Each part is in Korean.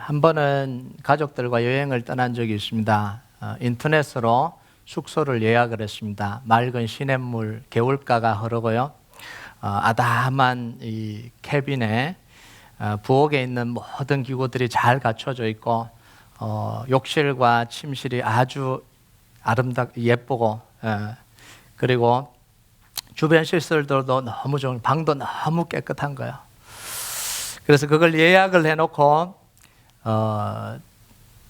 한 번은 가족들과 여행을 떠난 적이 있습니다. 인터넷으로 숙소를 예약을 했습니다. 맑은 시냇물, 개울가가 흐르고요. 아담한 이 캐빈에 부엌에 있는 모든 기구들이 잘 갖춰져 있고, 욕실과 침실이 아주 예쁘고, 그리고 주변 시설들도 너무 좋은, 방도 너무 깨끗한 거예요. 그래서 그걸 예약을 해놓고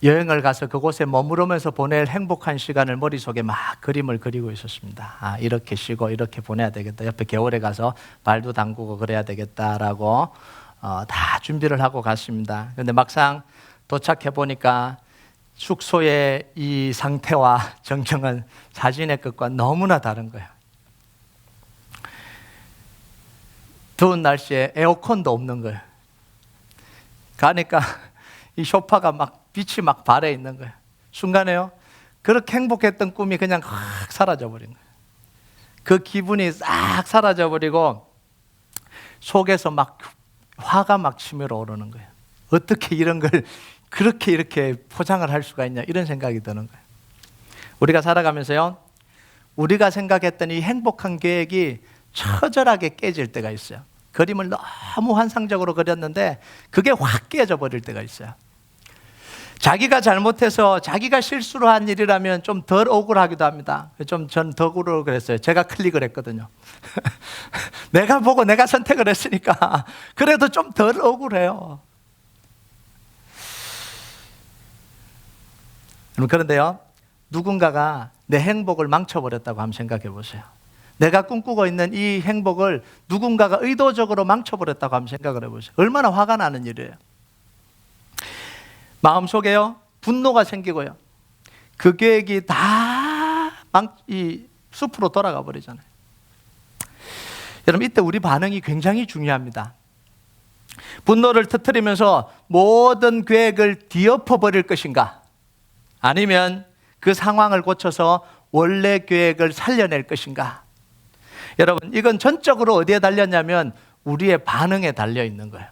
여행을 가서 그곳에 머무르면서 보낼 행복한 시간을 머릿속에 막 그림을 그리고 있었습니다. 이렇게 쉬고 이렇게 보내야 되겠다. 옆에 겨울에 가서 발도 담그고 그래야 되겠다라고 다 준비를 하고 갔습니다. 그런데 막상 도착해 보니까 숙소의 이 상태와 전경은 사진의 것과 너무나 다른 거예요. 더운 날씨에 에어컨도 없는 거예요. 가니까 이 소파가 막 빛이 막 발해 있는 거예요. 순간에요, 그렇게 행복했던 꿈이 그냥 확 사라져버린 거예요. 그 기분이 싹 사라져버리고 속에서 막 화가 막 치밀어 오르는 거예요. 어떻게 이런 걸 그렇게 이렇게 포장을 할 수가 있냐, 이런 생각이 드는 거예요. 우리가 살아가면서요, 우리가 생각했던 이 행복한 계획이 처절하게 깨질 때가 있어요. 그림을 너무 환상적으로 그렸는데 그게 확 깨져 버릴 때가 있어요. 자기가 잘못해서 자기가 실수로 한 일이라면 좀 덜 억울하기도 합니다. 전 더 억울하고 그랬어요. 제가 클릭을 했거든요. 내가 보고 내가 선택을 했으니까 그래도 좀 덜 억울해요. 그런데요, 누군가가 내 행복을 망쳐버렸다고 한번 생각해 보세요. 내가 꿈꾸고 있는 이 행복을 누군가가 의도적으로 망쳐버렸다고 한번 생각을 해보세요. 얼마나 화가 나는 일이에요. 마음속에요, 분노가 생기고요. 그 계획이 다 이 숲으로 돌아가 버리잖아요. 여러분, 이때 우리 반응이 굉장히 중요합니다. 분노를 터뜨리면서 모든 계획을 뒤엎어 버릴 것인가, 아니면 그 상황을 고쳐서 원래 계획을 살려낼 것인가. 여러분, 이건 전적으로 어디에 달렸냐면 우리의 반응에 달려 있는 거예요.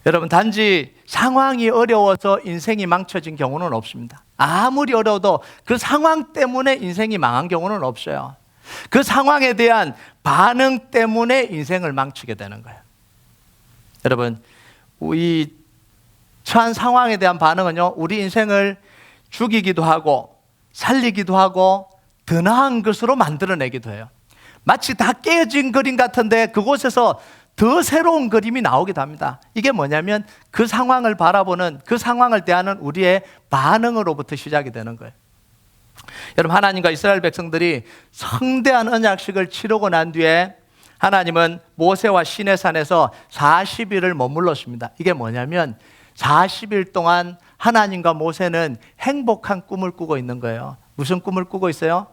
여러분, 단지 상황이 어려워서 인생이 망쳐진 경우는 없습니다. 아무리 어려워도 그 상황 때문에 인생이 망한 경우는 없어요. 그 상황에 대한 반응 때문에 인생을 망치게 되는 거예요. 여러분, 이 처한 상황에 대한 반응은요, 우리 인생을 죽이기도 하고 살리기도 하고 더 나은 것으로 만들어내기도 해요. 마치 다 깨진 그림 같은데 그곳에서 더 새로운 그림이 나오기도 합니다. 이게 뭐냐면 그 상황을 바라보는, 그 상황을 대하는 우리의 반응으로부터 시작이 되는 거예요. 여러분, 하나님과 이스라엘 백성들이 성대한 언약식을 치르고 난 뒤에 하나님은 모세와 시내산에서 40일을 머물렀습니다. 이게 뭐냐면 40일 동안 하나님과 모세는 행복한 꿈을 꾸고 있는 거예요. 무슨 꿈을 꾸고 있어요?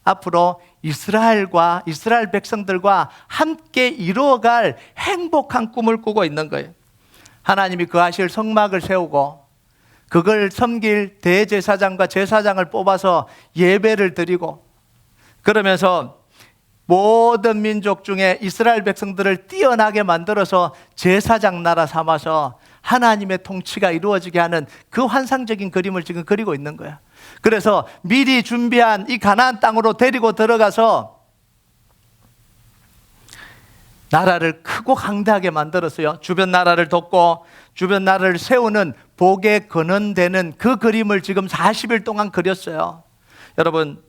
앞으로 이스라엘 백성들과 함께 이루어갈 행복한 꿈을 꾸고 있는 거예요. 하나님이 거하실 성막을 세우고 그걸 섬길 대제사장과 제사장을 뽑아서 예배를 드리고, 그러면서 모든 민족 중에 이스라엘 백성들을 뛰어나게 만들어서 제사장 나라 삼아서 하나님의 통치가 이루어지게 하는 그 환상적인 그림을 지금 그리고 있는 거야. 그래서 미리 준비한 이 가나안 땅으로 데리고 들어가서 나라를 크고 강대하게 만들었어요. 주변 나라를 돕고 주변 나라를 세우는 복의 근원되는 그 그림을 지금 40일 동안 그렸어요. 여러분,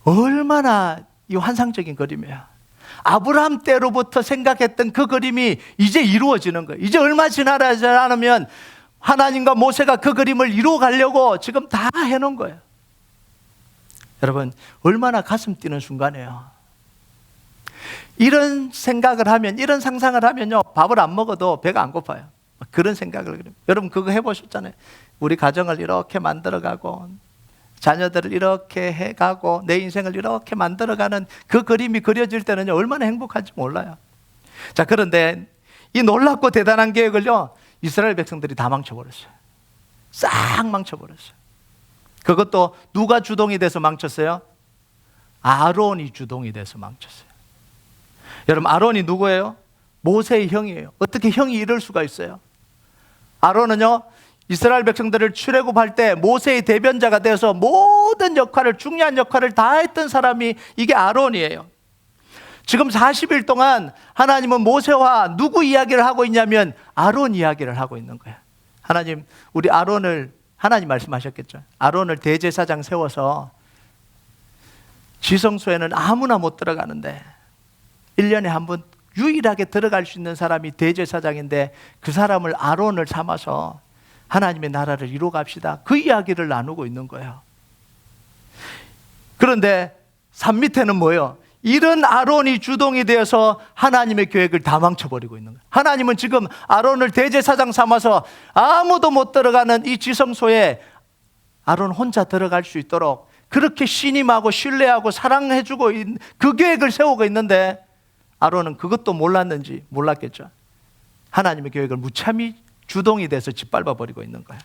얼마나 이 환상적인 그림이에요. 아브라함 때로부터 생각했던 그 그림이 이제 이루어지는 거예요. 이제 얼마 지나지 않으면 하나님과 모세가 그 그림을 이루어 가려고 지금 다 해놓은 거예요. 여러분, 얼마나 가슴 뛰는 순간이에요. 이런 생각을 하면, 이런 상상을 하면요, 밥을 안 먹어도 배가 안 고파요. 그런 생각을 그려요. 여러분, 그거 해보셨잖아요. 우리 가정을 이렇게 만들어가고 자녀들을 이렇게 해가고 내 인생을 이렇게 만들어가는 그 그림이 그려질 때는요, 얼마나 행복한지 몰라요. 자, 그런데 이 놀랍고 대단한 계획을요, 이스라엘 백성들이 다 망쳐버렸어요. 싹 망쳐버렸어요. 그것도 누가 주동이 돼서 망쳤어요? 아론이 주동이 돼서 망쳤어요. 여러분, 아론이 누구예요? 모세의 형이에요. 어떻게 형이 이럴 수가 있어요? 아론은요, 이스라엘 백성들을 출애굽할 때 모세의 대변자가 되어서 모든 역할을, 중요한 역할을 다 했던 사람이 이게 아론이에요. 지금 40일 동안 하나님은 모세와 누구 이야기를 하고 있냐면 아론 이야기를 하고 있는 거예요. 하나님, 우리 아론을, 하나님 말씀하셨겠죠. 아론을 대제사장 세워서 지성소에는 아무나 못 들어가는데 1년에 한 번 유일하게 들어갈 수 있는 사람이 대제사장인데 그 사람을 아론을 삼아서 하나님의 나라를 이루어 갑시다. 그 이야기를 나누고 있는 거예요. 그런데 산 밑에는 뭐예요? 이런 아론이 주동이 되어서 하나님의 계획을 다 망쳐버리고 있는 거예요. 하나님은 지금 아론을 대제사장 삼아서 아무도 못 들어가는 이 지성소에 아론 혼자 들어갈 수 있도록 그렇게 신임하고 신뢰하고 사랑해주고 그 계획을 세우고 있는데 아론은 그것도 몰랐는지 몰랐겠죠. 하나님의 계획을 무참히 주동이 돼서 짓밟아 버리고 있는 거예요.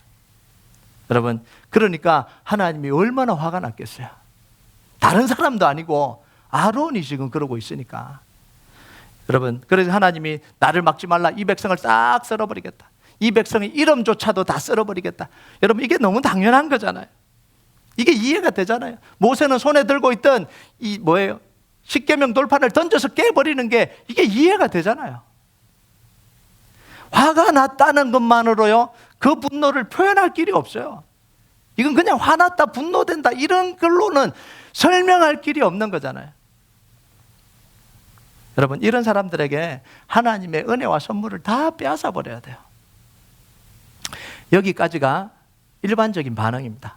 여러분, 그러니까 하나님이 얼마나 화가 났겠어요. 다른 사람도 아니고 아론이 지금 그러고 있으니까. 여러분, 그래서 하나님이 나를 막지 말라, 이 백성을 싹 썰어버리겠다, 이 백성의 이름조차도 다 썰어버리겠다. 여러분, 이게 너무 당연한 거잖아요. 이게 이해가 되잖아요. 모세는 손에 들고 있던 이 뭐예요? 십계명 돌판을 던져서 깨버리는 게 이게 이해가 되잖아요. 화가 났다는 것만으로요, 그 분노를 표현할 길이 없어요. 이건 그냥 화났다, 분노된다, 이런 걸로는 설명할 길이 없는 거잖아요. 여러분, 이런 사람들에게 하나님의 은혜와 선물을 다 빼앗아 버려야 돼요. 여기까지가 일반적인 반응입니다.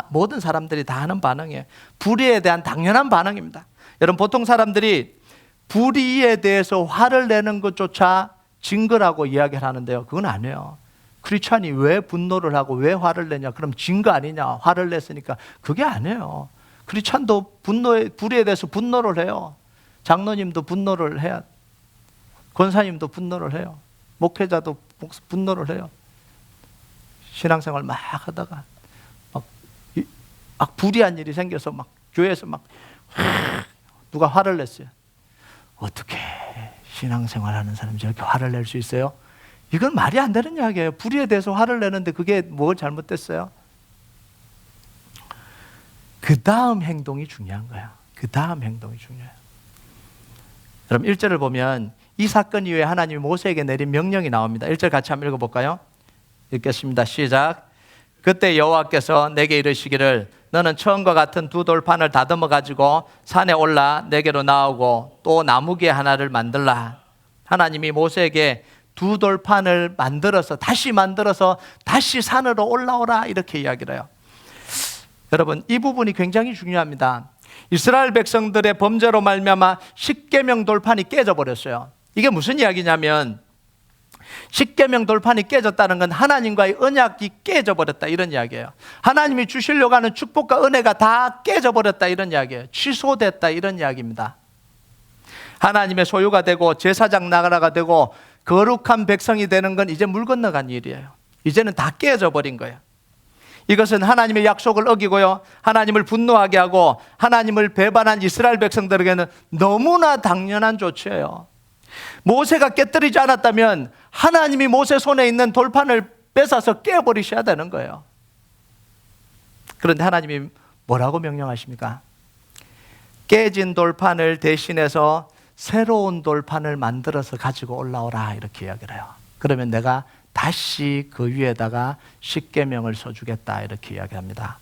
모든 사람들이 다 하는 반응이에요. 불의에 대한 당연한 반응입니다. 여러분, 보통 사람들이 불의에 대해서 화를 내는 것조차 증거라고 이야기를 하는데요, 그건 아니에요. 크리스찬이 왜 분노를 하고 왜 화를 내냐? 그럼 증거 아니냐? 화를 냈으니까. 그게 아니에요. 크리스찬도 불의에 대해서 분노를 해요. 장로님도 분노를 해야, 권사님도 분노를 해요. 목회자도 분노를 해요. 신앙생활 막 하다가 막 불의한 일이 생겨서 막 교회에서 막 누가 화를 냈어요. 어떻게 신앙생활 하는 사람이 저렇게 화를 낼 수 있어요? 이건 말이 안 되는 이야기예요. 불의에 대해서 화를 내는데 그게 뭘 잘못됐어요? 그 다음 행동이 중요한 거야. 그 다음 행동이 중요해요. 여러분, 1절을 보면 이 사건 이후에 하나님이 모세에게 내린 명령이 나옵니다. 1절 같이 한번 읽어볼까요? 읽겠습니다. 시작. 그때 여호와께서 내게 이르시기를 너는 처음과 같은 두 돌판을 다듬어 가지고 산에 올라 내게로 나오고 또 나무개 하나를 만들라. 하나님이 모세에게 두 돌판을 다시 만들어서 다시 산으로 올라오라, 이렇게 이야기를 해요. 여러분, 이 부분이 굉장히 중요합니다. 이스라엘 백성들의 범죄로 말미암아 십계명 돌판이 깨져버렸어요. 이게 무슨 이야기냐면 십계명 돌판이 깨졌다는 건 하나님과의 언약이 깨져버렸다, 이런 이야기예요. 하나님이 주시려고 하는 축복과 은혜가 다 깨져버렸다, 이런 이야기예요. 취소됐다, 이런 이야기입니다. 하나님의 소유가 되고 제사장 나라가 되고 거룩한 백성이 되는 건 이제 물 건너간 일이에요. 이제는 다 깨져버린 거예요. 이것은 하나님의 약속을 어기고요, 하나님을 분노하게 하고 하나님을 배반한 이스라엘 백성들에게는 너무나 당연한 조치예요. 모세가 깨뜨리지 않았다면 하나님이 모세 손에 있는 돌판을 뺏어서 깨버리셔야 되는 거예요. 그런데 하나님이 뭐라고 명령하십니까? 깨진 돌판을 대신해서 새로운 돌판을 만들어서 가지고 올라오라, 이렇게 이야기를 해요. 그러면 내가 다시 그 위에다가 십계명을 써주겠다, 이렇게 이야기합니다.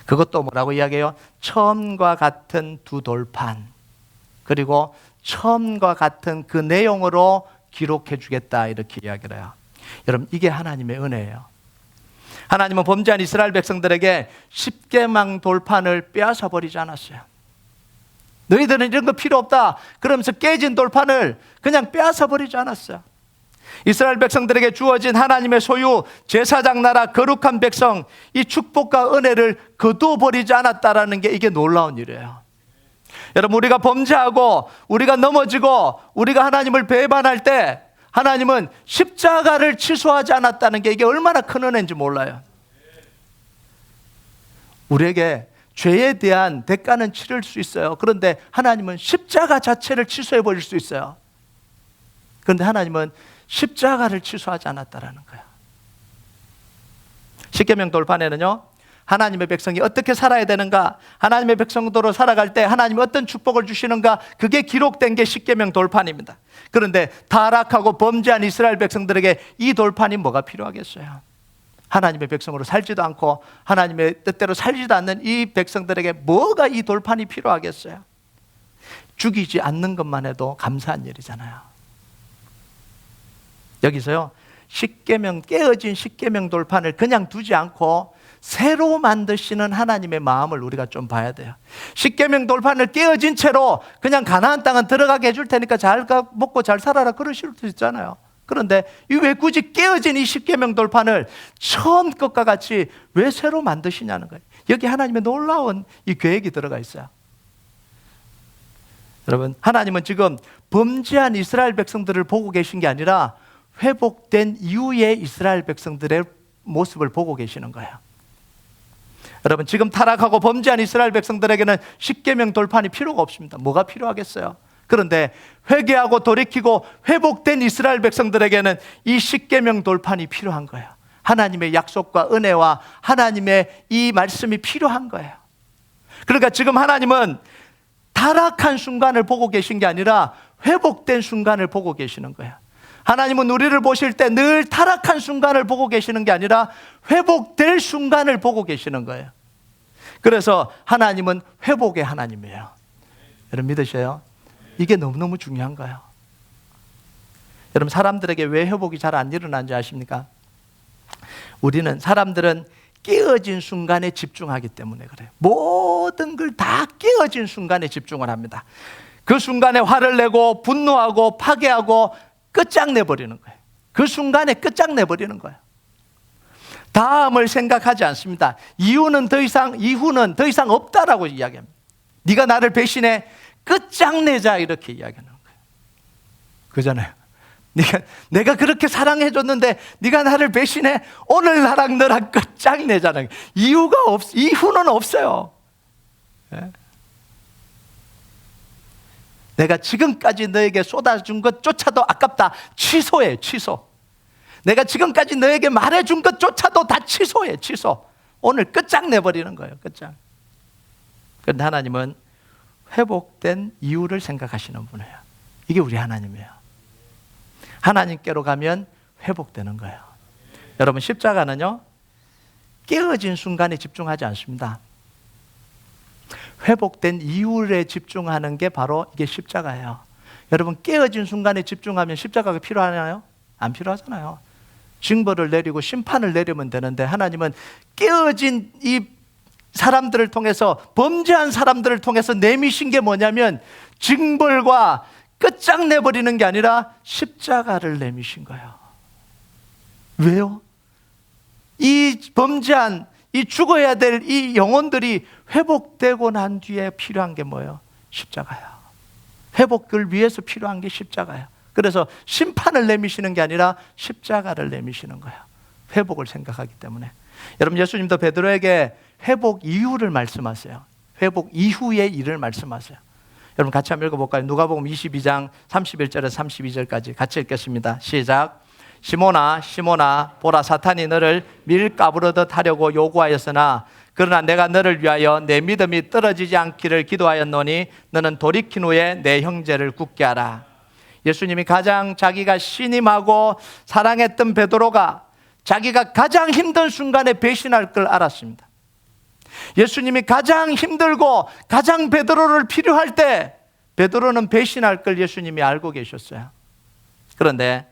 그것도 뭐라고 이야기해요? 처음과 같은 두 돌판, 그리고 처음과 같은 그 내용으로 기록해 주겠다, 이렇게 이야기를 해요. 여러분, 이게 하나님의 은혜예요. 하나님은 범죄한 이스라엘 백성들에게 십계명 돌판을 빼앗아 버리지 않았어요. 너희들은 이런 거 필요 없다 그러면서 깨진 돌판을 그냥 빼앗아 버리지 않았어요. 이스라엘 백성들에게 주어진 하나님의 소유, 제사장 나라, 거룩한 백성, 이 축복과 은혜를 거두어버리지 않았다라는 게 이게 놀라운 일이에요. 여러분, 우리가 범죄하고 우리가 넘어지고 우리가 하나님을 배반할 때 하나님은 십자가를 취소하지 않았다는 게 이게 얼마나 큰 은혜인지 몰라요. 우리에게 죄에 대한 대가는 치를 수 있어요. 그런데 하나님은 십자가 자체를 취소해 버릴 수 있어요. 그런데 하나님은 십자가를 취소하지 않았다라는 거예요. 십계명 돌판에는요, 하나님의 백성이 어떻게 살아야 되는가, 하나님의 백성도로 살아갈 때 하나님이 어떤 축복을 주시는가, 그게 기록된 게 십계명 돌판입니다. 그런데 타락하고 범죄한 이스라엘 백성들에게 이 돌판이 뭐가 필요하겠어요? 하나님의 백성으로 살지도 않고 하나님의 뜻대로 살지도 않는 이 백성들에게 뭐가 이 돌판이 필요하겠어요? 죽이지 않는 것만 해도 감사한 일이잖아요. 여기서요, 십계명, 깨어진 십계명 돌판을 그냥 두지 않고 새로 만드시는 하나님의 마음을 우리가 좀 봐야 돼요. 십계명 돌판을 깨어진 채로 그냥 가나안 땅은 들어가게 해줄 테니까 잘 먹고 잘 살아라 그러실 수 있잖아요. 그런데 왜 굳이 깨어진 이 십계명 돌판을 처음 것과 같이 왜 새로 만드시냐는 거예요. 여기 하나님의 놀라운 이 계획이 들어가 있어요. 여러분, 하나님은 지금 범죄한 이스라엘 백성들을 보고 계신 게 아니라 회복된 이후의 이스라엘 백성들의 모습을 보고 계시는 거예요. 여러분, 지금 타락하고 범죄한 이스라엘 백성들에게는 십계명 돌판이 필요가 없습니다. 뭐가 필요하겠어요? 그런데 회개하고 돌이키고 회복된 이스라엘 백성들에게는 이 십계명 돌판이 필요한 거예요. 하나님의 약속과 은혜와 하나님의 이 말씀이 필요한 거예요. 그러니까 지금 하나님은 타락한 순간을 보고 계신 게 아니라 회복된 순간을 보고 계시는 거예요. 하나님은 우리를 보실 때 늘 타락한 순간을 보고 계시는 게 아니라 회복될 순간을 보고 계시는 거예요. 그래서 하나님은 회복의 하나님이에요. 여러분 믿으셔요? 이게 너무너무 중요한 거예요. 여러분, 사람들에게 왜 회복이 잘 안 일어나는지 아십니까? 사람들은 깨어진 순간에 집중하기 때문에 그래요. 모든 걸 다 깨어진 순간에 집중을 합니다. 그 순간에 화를 내고 분노하고 파괴하고 끝장내버리는 거예요. 그 순간에 끝장내버리는 거예요. 다음을 생각하지 않습니다. 이후는 더 이상 없다라고 이야기합니다. 네가 나를 배신해, 끝장내자, 이렇게 이야기하는 거예요. 그잖아요. 내가 그렇게 사랑해줬는데 네가 나를 배신해, 오늘 나랑 너랑 끝장내자는 거예요. 이후는 없어요. 네? 내가 지금까지 너에게 쏟아준 것조차도 아깝다. 취소해, 취소. 내가 지금까지 너에게 말해준 것조차도 다 취소해, 취소. 오늘 끝장내버리는 거예요, 끝장. 그런데 하나님은 회복된 이유를 생각하시는 분이에요. 이게 우리 하나님이에요. 하나님께로 가면 회복되는 거예요. 여러분, 십자가는요, 깨어진 순간에 집중하지 않습니다. 회복된 이유에 집중하는 게 바로 이게 십자가예요. 여러분, 깨어진 순간에 집중하면 십자가가 필요하나요? 안 필요하잖아요. 징벌을 내리고 심판을 내리면 되는데 하나님은 깨어진 이 사람들을 통해서, 범죄한 사람들을 통해서 내미신 게 뭐냐면 징벌과 끝장내버리는 게 아니라 십자가를 내미신 거예요. 왜요? 이 범죄한, 이 죽어야 될 이 영혼들이 회복되고 난 뒤에 필요한 게 뭐예요? 십자가예요. 회복을 위해서 필요한 게 십자가예요. 그래서 심판을 내미시는 게 아니라 십자가를 내미시는 거예요. 회복을 생각하기 때문에. 여러분, 예수님도 베드로에게 회복 이후를 말씀하세요. 회복 이후의 일을 말씀하세요. 여러분, 같이 한번 읽어볼까요? 누가복음 22장 31절에서 32절까지 같이 읽겠습니다. 시작. 시몬아, 시몬아, 보라, 사탄이 너를 밀가부르듯 하려고 요구하였으나 그러나 내가 너를 위하여 내 믿음이 떨어지지 않기를 기도하였노니 너는 돌이킨 후에 내 형제를 굳게 하라. 예수님이 가장 자기가 신임하고 사랑했던 베드로가 자기가 가장 힘든 순간에 배신할 걸 알았습니다. 예수님이 가장 힘들고 가장 베드로를 필요할 때 베드로는 배신할 걸 예수님이 알고 계셨어요. 그런데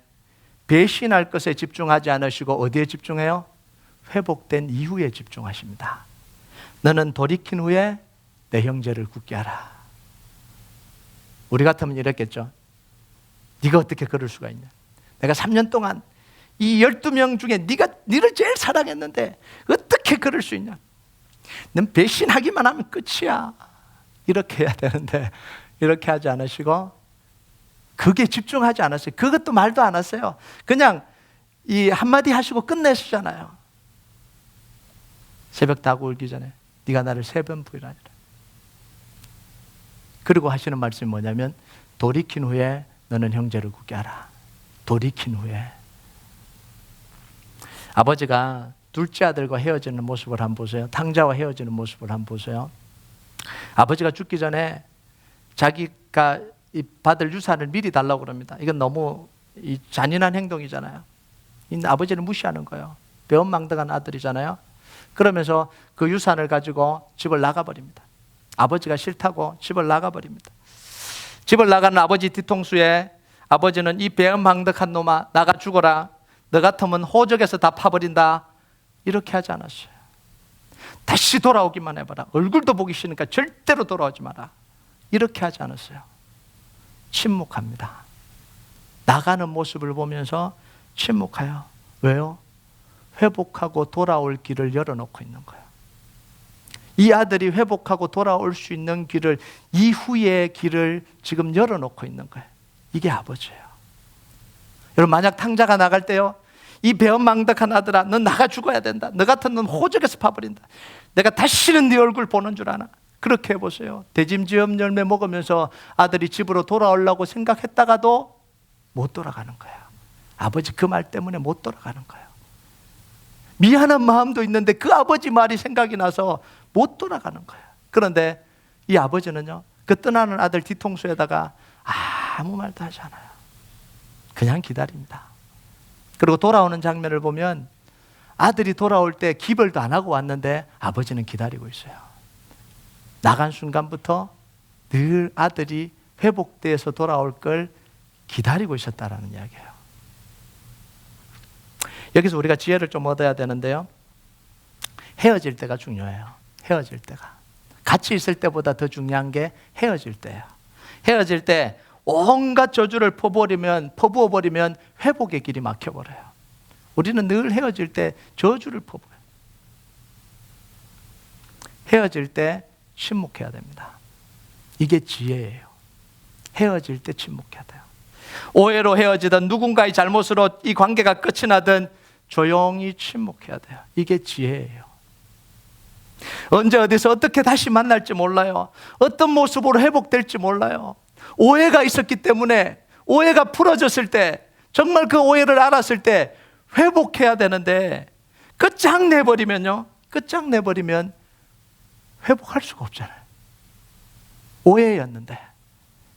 배신할 것에 집중하지 않으시고 어디에 집중해요? 회복된 이후에 집중하십니다. 너는 돌이킨 후에 내 형제를 굳게 하라. 우리 같으면 이랬겠죠. 네가 어떻게 그럴 수가 있냐? 내가 3년 동안 이 12명 중에 네를 제일 사랑했는데 어떻게 그럴 수 있냐? 넌 배신하기만 하면 끝이야. 이렇게 해야 되는데 이렇게 하지 않으시고 그게 집중하지 않았어요. 그것도 말도 안 하세요. 그냥 이 한마디 하시고 끝내시잖아요. 새벽 다구 울기 전에 네가 나를 3번 부인하니라. 그리고 하시는 말씀이 뭐냐면 돌이킨 후에 너는 형제를 굳게 하라. 돌이킨 후에. 아버지가 둘째 아들과 헤어지는 모습을 한번 보세요. 탕자와 헤어지는 모습을 한번 보세요. 아버지가 죽기 전에 자기가 받을 유산을 미리 달라고 그럽니다. 이건 너무 잔인한 행동이잖아요. 아버지를 무시하는 거예요. 배은망덕한 아들이잖아요. 그러면서 그 유산을 가지고 집을 나가버립니다. 아버지가 싫다고 집을 나가버립니다. 집을 나가는 아버지 뒤통수에 아버지는 이 배은망덕한 놈아 나가 죽어라. 너 같으면 호적에서 다 파버린다. 이렇게 하지 않았어요. 다시 돌아오기만 해봐라. 얼굴도 보기 싫으니까 절대로 돌아오지 마라. 이렇게 하지 않았어요. 침묵합니다. 나가는 모습을 보면서 침묵해요. 왜요? 회복하고 돌아올 길을 열어놓고 있는 거예요. 이 아들이 회복하고 돌아올 수 있는 길을, 이후의 길을 지금 열어놓고 있는 거예요. 이게 아버지예요. 여러분, 만약 탕자가 나갈 때요, 이 배은망덕한 아들아, 넌 나가 죽어야 된다. 너 같은 놈 호적에서 파버린다. 내가 다시는 네 얼굴 보는 줄 아나? 그렇게 해보세요. 대짐지음 열매 먹으면서 아들이 집으로 돌아오려고 생각했다가도 못 돌아가는 거예요. 아버지 그 말 때문에 못 돌아가는 거예요. 미안한 마음도 있는데 그 아버지 말이 생각이 나서 못 돌아가는 거예요. 그런데 이 아버지는요, 그 떠나는 아들 뒤통수에다가 아무 말도 하지 않아요. 그냥 기다립니다. 그리고 돌아오는 장면을 보면 아들이 돌아올 때 기별도 안 하고 왔는데 아버지는 기다리고 있어요. 나간 순간부터 늘 아들이 회복돼서 돌아올 걸 기다리고 있었다라는 이야기예요. 여기서 우리가 지혜를 좀 얻어야 되는데요, 헤어질 때가 중요해요. 헤어질 때가 같이 있을 때보다 더 중요한 게 헤어질 때예요. 헤어질 때 온갖 저주를 퍼부어버리면 회복의 길이 막혀버려요. 우리는 늘 헤어질 때 저주를 퍼부어요. 헤어질 때 침묵해야 됩니다. 이게 지혜예요. 헤어질 때 침묵해야 돼요. 오해로 헤어지든 누군가의 잘못으로 이 관계가 끝이 나든 조용히 침묵해야 돼요. 이게 지혜예요. 언제 어디서 어떻게 다시 만날지 몰라요. 어떤 모습으로 회복될지 몰라요. 오해가 있었기 때문에, 오해가 풀어졌을 때, 정말 그 오해를 알았을 때 회복해야 되는데 끝장내버리면 회복할 수가 없잖아요. 오해였는데.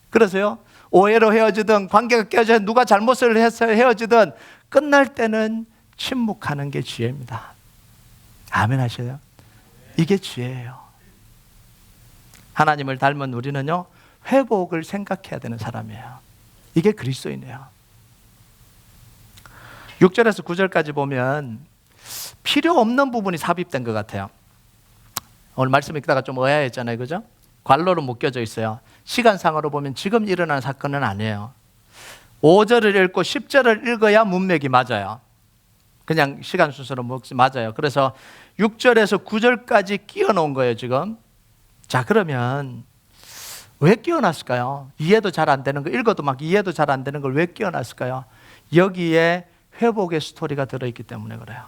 그래서요, 오해로 헤어지든 관계가 깨어져 누가 잘못을 해서 헤어지든 끝날 때는 침묵하는 게 지혜입니다. 아멘 하셔요? 이게 지혜예요. 하나님을 닮은 우리는요, 회복을 생각해야 되는 사람이에요. 이게 그리스도인이에요. 6절에서 9절까지 보면 필요 없는 부분이 삽입된 것 같아요. 오늘 말씀 읽다가 좀 의아했잖아요, 그죠? 관로로 묶여져 있어요. 시간상으로 보면 지금 일어난 사건은 아니에요. 5절을 읽고 10절을 읽어야 문맥이 맞아요. 그냥 시간 순서로 맞아요. 그래서 6절에서 9절까지 끼워 놓은 거예요, 지금. 자, 그러면 왜 끼워놨을까요? 이해도 잘 안 되는 거, 읽어도 막 이해도 잘 안 되는 걸 왜 끼워놨을까요? 여기에 회복의 스토리가 들어있기 때문에 그래요.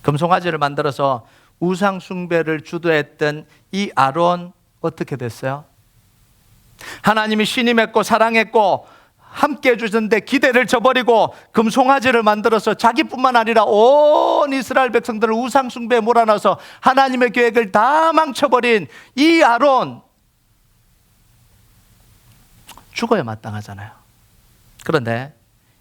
금송아지를 만들어서 우상 숭배를 주도했던 이 아론 어떻게 됐어요? 하나님이 신임했고 사랑했고 함께 해주셨는데 기대를 저버리고 금송아지를 만들어서 자기뿐만 아니라 온 이스라엘 백성들을 우상 숭배에 몰아넣어서 하나님의 계획을 다 망쳐버린 이 아론, 죽어야 마땅하잖아요. 그런데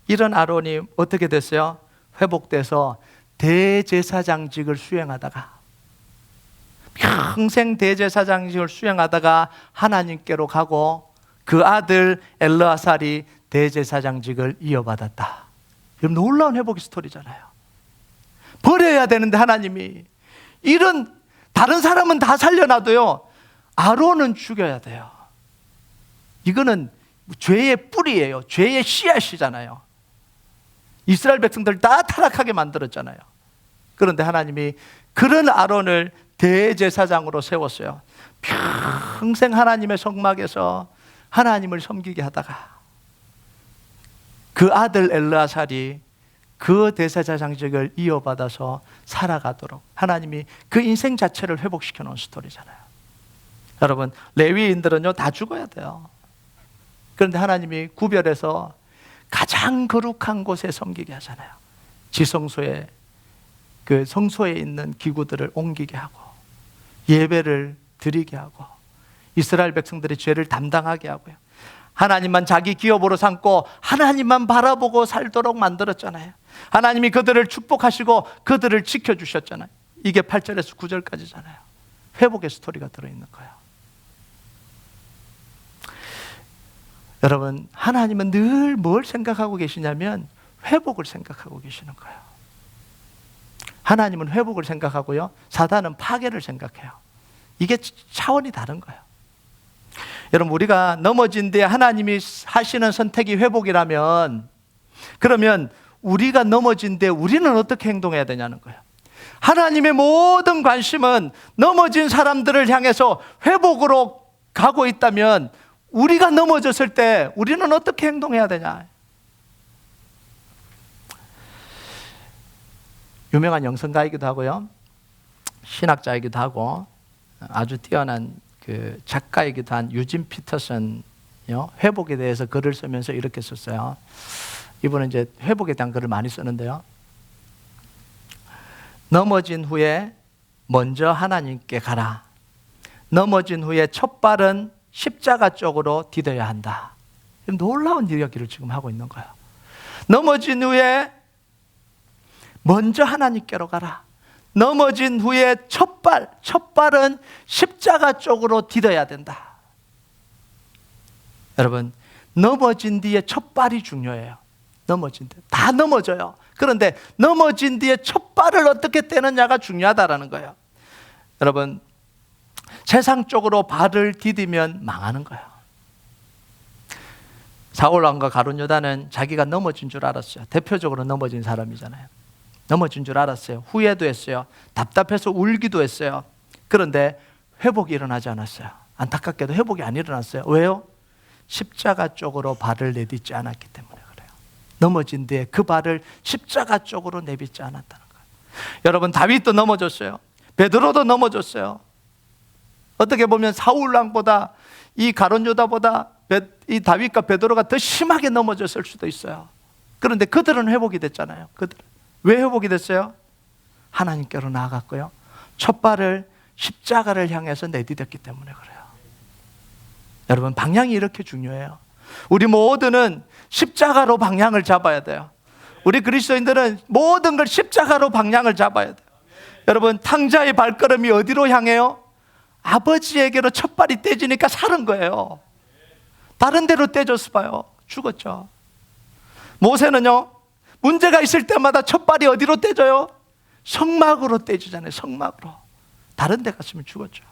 이런 아론이 어떻게 됐어요? 회복돼서 대제사장직을 수행하다가, 평생 대제사장직을 수행하다가 하나님께로 가고 그 아들 엘르아살이 대제사장직을 이어받았다. 이런 놀라운 회복의 스토리잖아요. 버려야 되는데 하나님이 이런, 다른 사람은 다 살려놔도요, 아론은 죽여야 돼요. 이거는 죄의 뿌리예요. 죄의 씨앗이잖아요. 이스라엘 백성들 다 타락하게 만들었잖아요. 그런데 하나님이 그런 아론을 대제사장으로 세웠어요. 평생 하나님의 성막에서 하나님을 섬기게 하다가 그 아들 엘르아살이 그 대제사장직을 이어받아서 살아가도록 하나님이 그 인생 자체를 회복시켜 놓은 스토리잖아요. 여러분, 레위인들은요 다 죽어야 돼요. 그런데 하나님이 구별해서 가장 거룩한 곳에 섬기게 하잖아요. 지성소에 그 성소에 있는 기구들을 옮기게 하고 예배를 드리게 하고 이스라엘 백성들의 죄를 담당하게 하고요. 하나님만 자기 기업으로 삼고 하나님만 바라보고 살도록 만들었잖아요. 하나님이 그들을 축복하시고 그들을 지켜주셨잖아요. 이게 8절에서 9절까지잖아요. 회복의 스토리가 들어있는 거예요. 여러분, 하나님은 늘 뭘 생각하고 계시냐면 회복을 생각하고 계시는 거예요. 하나님은 회복을 생각하고요, 사단은 파괴를 생각해요. 이게 차원이 다른 거예요. 여러분, 우리가 넘어진 뒤에 하나님이 하시는 선택이 회복이라면, 그러면 우리가 넘어진 뒤에 우리는 어떻게 행동해야 되냐는 거예요. 하나님의 모든 관심은 넘어진 사람들을 향해서 회복으로 가고 있다면 우리가 넘어졌을 때 우리는 어떻게 행동해야 되냐. 유명한 영성가이기도 하고요, 신학자이기도 하고 아주 뛰어난 그 작가이기도 한 유진 피터슨, 회복에 대해서 글을 쓰면서 이렇게 썼어요. 이분은 이제 회복에 대한 글을 많이 쓰는데요. 넘어진 후에 먼저 하나님께 가라. 넘어진 후에 첫 발은 십자가 쪽으로 디뎌야 한다. 놀라운 이야기를 지금 하고 있는 거예요. 넘어진 후에 먼저 하나님께로 가라. 넘어진 후에 첫 발은 십자가 쪽으로 디뎌야 된다. 여러분, 넘어진 뒤에 첫 발이 중요해요. 넘어진 뒤에 다 넘어져요. 그런데 넘어진 뒤에 첫 발을 어떻게 떼느냐가 중요하다라는 거예요. 여러분, 세상 쪽으로 발을 디디면 망하는 거예요. 사울 왕과 가룟 유다는 자기가 넘어진 줄 알았어요. 대표적으로 넘어진 사람이잖아요. 넘어진 줄 알았어요. 후회도 했어요. 답답해서 울기도 했어요. 그런데 회복이 일어나지 않았어요. 안타깝게도 회복이 안 일어났어요. 왜요? 십자가 쪽으로 발을 내딛지 않았기 때문에 그래요. 넘어진 뒤에 그 발을 십자가 쪽으로 내딛지 않았다는 거예요. 여러분, 다윗도 넘어졌어요. 베드로도 넘어졌어요. 어떻게 보면 사울 왕보다, 이 가룟 유다보다 이 다윗과 베드로가 더 심하게 넘어졌을 수도 있어요. 그런데 그들은 회복이 됐잖아요. 왜 회복이 됐어요? 하나님께로 나아갔고요, 첫 발을 십자가를 향해서 내디뎠기 때문에 그래요. 여러분, 방향이 이렇게 중요해요. 우리 모두는 십자가로 방향을 잡아야 돼요. 우리 그리스도인들은 모든 걸 십자가로 방향을 잡아야 돼요. 여러분, 탕자의 발걸음이 어디로 향해요? 아버지에게로 첫 발이 떼지니까 사는 거예요. 다른 데로 떼졌어 봐요. 죽었죠. 모세는요, 문제가 있을 때마다 첫 발이 어디로 떼져요? 성막으로 떼지잖아요. 성막으로. 다른 데 갔으면 죽었죠.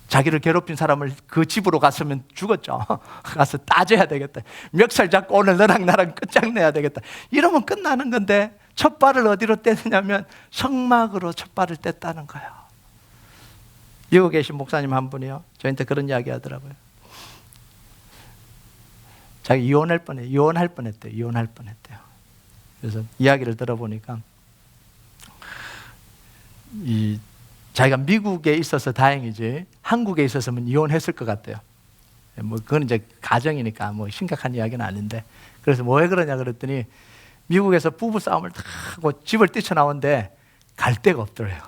자기를 괴롭힌 사람을 그 집으로 갔으면 죽었죠. 가서 따져야 되겠다. 멱살 잡고 오늘 너랑 나랑 끝장내야 되겠다. 이러면 끝나는 건데 첫 발을 어디로 떼느냐면 성막으로 첫 발을 뗐다는 거예요. 여기 계신 목사님 한 분이요, 저한테 그런 이야기 하더라고요. 자기 이혼할 뻔했대요. 그래서 이야기를 들어보니까 자기가 미국에 있어서 다행이지 한국에 있었으면 이혼했을 것 같대요. 뭐 그건 이제 가정이니까 뭐 심각한 이야기는 아닌데, 그래서 뭐 왜 그러냐 그랬더니 미국에서 부부 싸움을 다 하고 집을 뛰쳐나오는데 갈 데가 없더래요.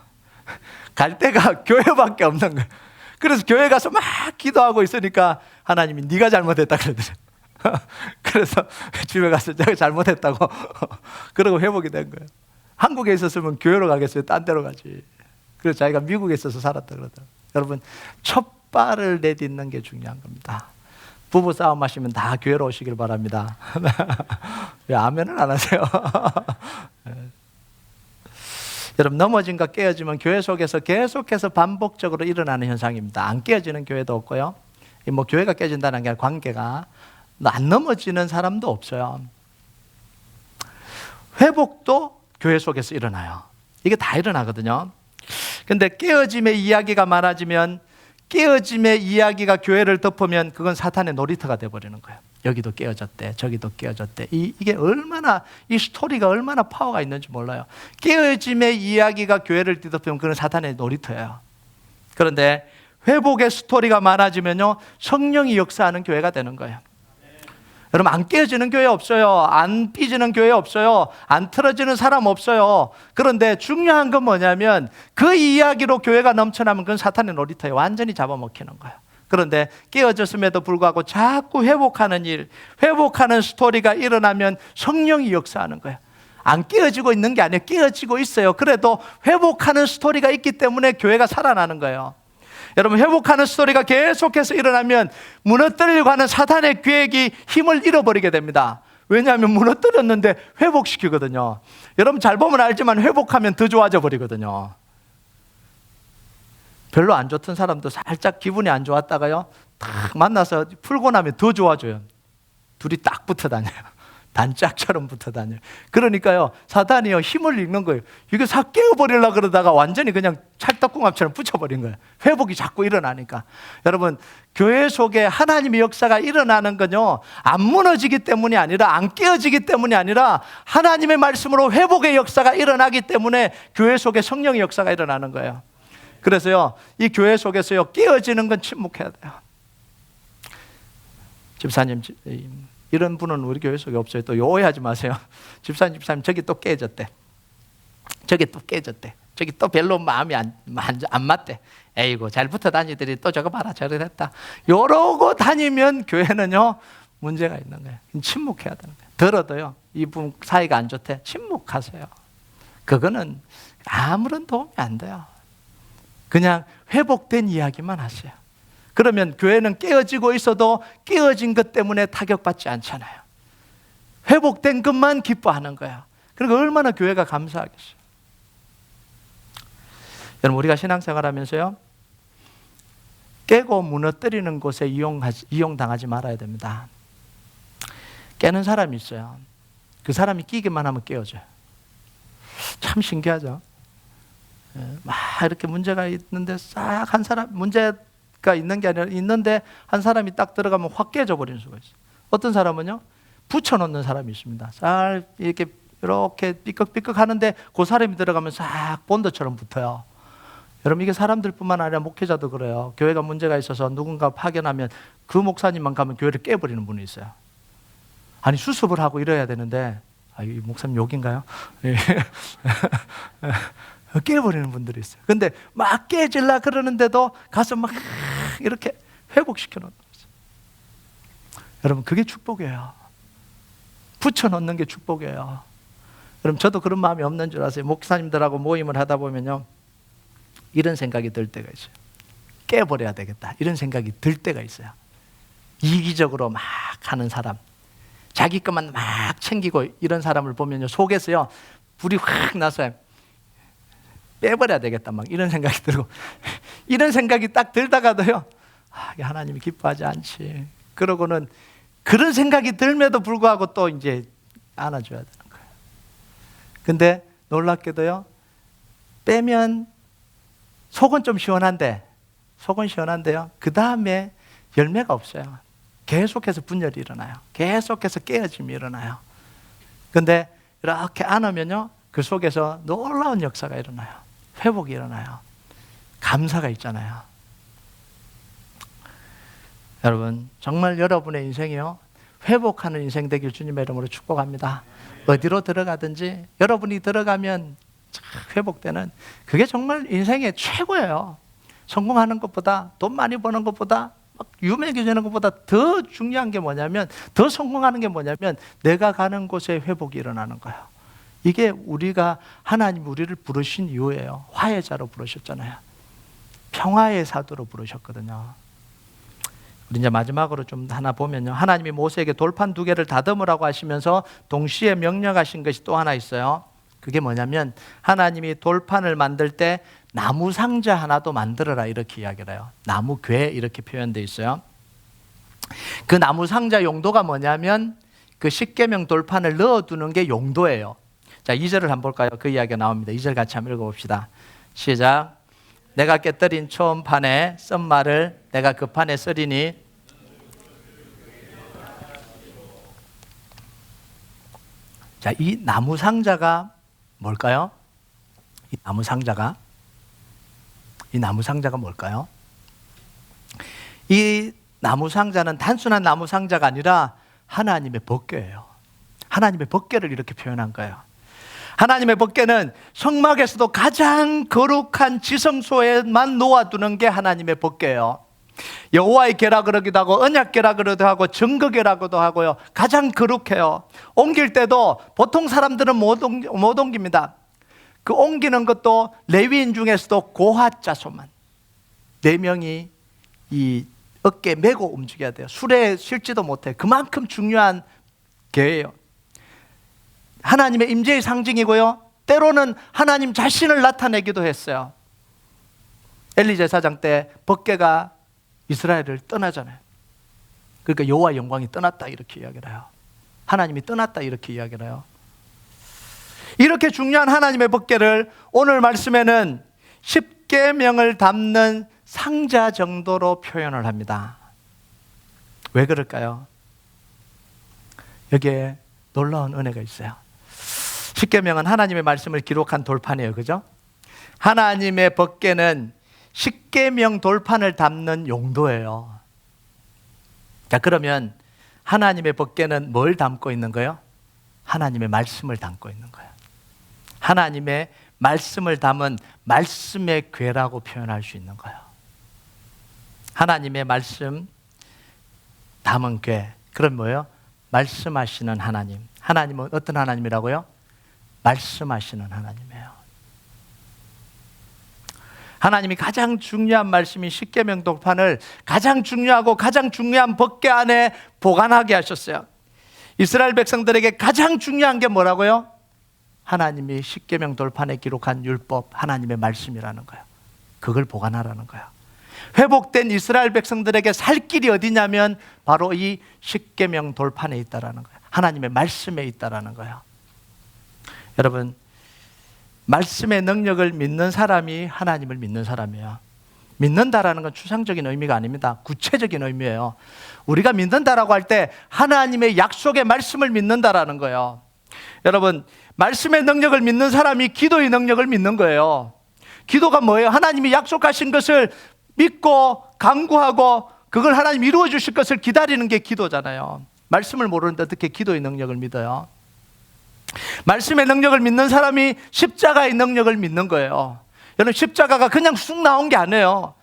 갈 데가 교회밖에 없는 거예요. 그래서 교회 가서 막 기도하고 있으니까 하나님이 네가 잘못했다 그러더래요. 그래서 집에 가서 제가 잘못했다고 그러고 회복이 된 거예요. 한국에 있었으면 교회로 가겠어요? 딴 데로 가지. 그래서 자기가 미국에 있어서 살았다 그러더라고요. 여러분, 첫 발을 내딛는 게 중요한 겁니다. 부부 싸움 하시면 다 교회로 오시길 바랍니다. 왜 아멘을 안 하세요? 여러분, 넘어짐과 깨어짐은 교회 속에서 계속해서 반복적으로 일어나는 현상입니다. 안 깨어지는 교회도 없고요, 뭐 교회가 깨진다는 게 아니라 관계가, 안 넘어지는 사람도 없어요. 회복도 교회 속에서 일어나요. 이게 다 일어나거든요. 근데 깨어짐의 이야기가 많아지면, 깨어짐의 이야기가 교회를 덮으면 그건 사탄의 놀이터가 돼버리는 거예요. 여기도 깨어졌대, 저기도 깨어졌대. 이게 얼마나, 이 스토리가 얼마나 파워가 있는지 몰라요. 깨어짐의 이야기가 교회를 뒤덮으면 그건 사탄의 놀이터예요. 그런데 회복의 스토리가 많아지면요, 성령이 역사하는 교회가 되는 거예요. 여러분, 안 깨어지는 교회 없어요. 안 삐지는 교회 없어요. 안 틀어지는 사람 없어요. 그런데 중요한 건 뭐냐면 그 이야기로 교회가 넘쳐나면 그건 사탄의 놀이터에 완전히 잡아먹히는 거예요. 그런데 깨어졌음에도 불구하고 자꾸 회복하는 일, 회복하는 스토리가 일어나면 성령이 역사하는 거예요. 안 깨어지고 있는 게 아니에요. 깨어지고 있어요. 그래도 회복하는 스토리가 있기 때문에 교회가 살아나는 거예요. 여러분, 회복하는 스토리가 계속해서 일어나면 무너뜨리려고 하는 사탄의 계획이 힘을 잃어버리게 됩니다. 왜냐하면 무너뜨렸는데 회복시키거든요. 여러분, 잘 보면 알지만 회복하면 더 좋아져 버리거든요. 별로 안 좋던 사람도 살짝 기분이 안 좋았다가요, 딱 만나서 풀고 나면 더 좋아져요. 둘이 딱 붙어 다녀요. 단짝처럼 붙어 다녀요. 그러니까요, 사탄이요, 힘을 잃는 거예요. 이거 싹 깨워버리려고 그러다가 완전히 그냥 찰떡궁합처럼 붙여버린 거예요. 회복이 자꾸 일어나니까. 여러분, 교회 속에 하나님의 역사가 일어나는 건요, 안 무너지기 때문이 아니라, 안 깨어지기 때문이 아니라 하나님의 말씀으로 회복의 역사가 일어나기 때문에 교회 속에 성령의 역사가 일어나는 거예요. 그래서요, 이 교회 속에서요, 깨어지는 건 침묵해야 돼요. 집사님, 이런 분은 우리 교회 속에 없어요. 또 오해하지 마세요. 집사님, 저기 또 깨졌대. 저기 또 깨졌대. 저기 또 별로 마음이 안 맞대. 에이고, 잘 붙어 다니더니 또 저거 봐라, 저래 됐다. 이러고 다니면 교회는요, 문제가 있는 거예요. 침묵해야 되는 거예요. 들어도요, 이분 사이가 안 좋대. 침묵하세요. 그거는 아무런 도움이 안 돼요. 그냥 회복된 이야기만 하세요. 그러면 교회는 깨어지고 있어도 깨어진 것 때문에 타격받지 않잖아요. 회복된 것만 기뻐하는 거예요. 그러니까 얼마나 교회가 감사하겠어요. 여러분, 우리가 신앙생활하면서요, 깨고 무너뜨리는 곳에 이용당하지 말아야 됩니다. 깨는 사람이 있어요. 그 사람이 끼기만 하면 깨어져요. 참 신기하죠. 막 이렇게 문제가 있는데 싹 한 사람, 문제가 있는 게 아니라 있는데 한 사람이 딱 들어가면 확 깨져 버리는 수가 있어요. 어떤 사람은요, 붙여놓는 사람이 있습니다. 싹 이렇게 삐걱삐걱 하는데 그 사람이 들어가면 싹 본드처럼 붙어요. 여러분, 이게 사람들뿐만 아니라 목회자도 그래요. 교회가 문제가 있어서 누군가 파견하면 그 목사님만 가면 교회를 깨버리는 분이 있어요. 아니, 수습을 하고 이래야 되는데, 이 목사님 욕인가요? 깨버리는 분들이 있어요. 근데 막 깨질라 그러는데도 가서 막 이렇게 회복시켜 놓는 거죠. 여러분, 그게 축복이에요. 붙여놓는 게 축복이에요. 여러분, 저도 그런 마음이 없는 줄 아세요? 목사님들하고 모임을 하다 보면요, 이런 생각이 들 때가 있어요. 깨버려야 되겠다, 이런 생각이 들 때가 있어요. 이기적으로 막 하는 사람, 자기 것만 막 챙기고 이런 사람을 보면요, 속에서요 불이 확 나서요. 빼버려야 되겠다, 막 이런 생각이 들고, 이런 생각이 딱 들다가도요, 하나님이 기뻐하지 않지. 그러고는 그런 생각이 들면도 불구하고 또 이제 안아줘야 되는 거예요. 근데 놀랍게도요, 빼면 속은 좀 시원한데, 속은 시원한데요, 그 다음에 열매가 없어요. 계속해서 분열이 일어나요. 계속해서 깨어짐이 일어나요. 근데 이렇게 안으면요, 그 속에서 놀라운 역사가 일어나요. 회복이 일어나요. 감사가 있잖아요. 여러분, 정말 여러분의 인생이요, 회복하는 인생 되길 주님의 이름으로 축복합니다. 어디로 들어가든지 여러분이 들어가면 회복되는, 그게 정말 인생의 최고예요. 성공하는 것보다, 돈 많이 버는 것보다, 막 유명해지는 것보다 더 중요한 게 뭐냐면, 더 성공하는 게 뭐냐면, 내가 가는 곳에 회복이 일어나는 거예요. 이게 우리가, 하나님 우리를 부르신 이유예요. 화해자로 부르셨잖아요. 평화의 사도로 부르셨거든요. 우리 이제 마지막으로 좀 하나 보면요, 하나님이 모세에게 돌판 2개를 다듬으라고 하시면서 동시에 명령하신 것이 또 하나 있어요. 그게 뭐냐면, 하나님이 돌판을 만들 때 나무 상자 하나도 만들어라, 이렇게 이야기를 해요. 나무 궤, 이렇게 표현되어 있어요. 그 나무 상자 용도가 뭐냐면, 그 십계명 돌판을 넣어두는 게 용도예요. 자, 2절을 한번 볼까요? 그 이야기가 나옵니다. 2절 같이 한번 읽어봅시다. 시작. 내가 깨뜨린 초음판에 쓴 말을 내가 그 판에 쓰리니, 자, 이 나무 상자가 뭘까요? 이 나무 상자가 뭘까요? 이 나무 상자는 단순한 나무 상자가 아니라 하나님의 법궤예요. 하나님의 법궤를 이렇게 표현한 거예요. 하나님의 법궤는 성막에서도 가장 거룩한 지성소에만 놓아두는 게 하나님의 법궤예요. 여호와의 궤라 그러기도 하고 언약궤라 그러기도 하고 증거궤라고도 하고요. 가장 거룩해요. 옮길 때도 보통 사람들은 못 옮깁니다. 그 옮기는 것도 레위인 중에서도 고핫 자손만 4명이 이 어깨에 메고 움직여야 돼요. 술에 실지도 못해. 그만큼 중요한 궤예요. 하나님의 임재의 상징이고요. 때로는 하나님 자신을 나타내기도 했어요. 엘리 제사장 때 법궤가 이스라엘을 떠나잖아요. 그러니까 여호와 영광이 떠났다 이렇게 이야기를 해요. 하나님이 떠났다 이렇게 이야기를 해요. 이렇게 중요한 하나님의 법궤를 오늘 말씀에는 10계명을 담는 상자 정도로 표현을 합니다. 왜 그럴까요? 여기에 놀라운 은혜가 있어요. 10계명은 하나님의 말씀을 기록한 돌판이에요. 그죠? 하나님의 법궤는 10계명 돌판을 담는 용도예요. 자, 그러면 하나님의 법궤는 뭘 담고 있는 거예요? 하나님의 말씀을 담고 있는 거예요. 하나님의 말씀을 담은 말씀의 궤라고 표현할 수 있는 거예요. 하나님의 말씀 담은 궤. 그럼 뭐예요? 말씀하시는 하나님. 하나님은 어떤 하나님이라고요? 말씀하시는 하나님이에요. 하나님이 가장 중요한 말씀인 10계명 돌판을 가장 중요하고 가장 중요한 법궤 안에 보관하게 하셨어요. 이스라엘 백성들에게 가장 중요한 게 뭐라고요? 하나님이 10계명 돌판에 기록한 율법, 하나님의 말씀이라는 거예요. 그걸 보관하라는 거예요. 회복된 이스라엘 백성들에게 살 길이 어디냐면 바로 이 10계명 돌판에 있다라는 거예요. 하나님의 말씀에 있다라는 거예요. 여러분, 말씀의 능력을 믿는 사람이 하나님을 믿는 사람이에요. 믿는다라는 건 추상적인 의미가 아닙니다. 구체적인 의미예요. 우리가 믿는다라고 할 때 하나님의 약속의 말씀을 믿는다라는 거예요. 여러분, 말씀의 능력을 믿는 사람이 기도의 능력을 믿는 거예요. 기도가 뭐예요? 하나님이 약속하신 것을 믿고 간구하고 그걸 하나님이 이루어 주실 것을 기다리는 게 기도잖아요. 말씀을 모르는데 어떻게 기도의 능력을 믿어요? 말씀의 능력을 믿는 사람이 십자가의 능력을 믿는 거예요. 여러분, 십자가가 그냥 쑥 나온 게 아니에요.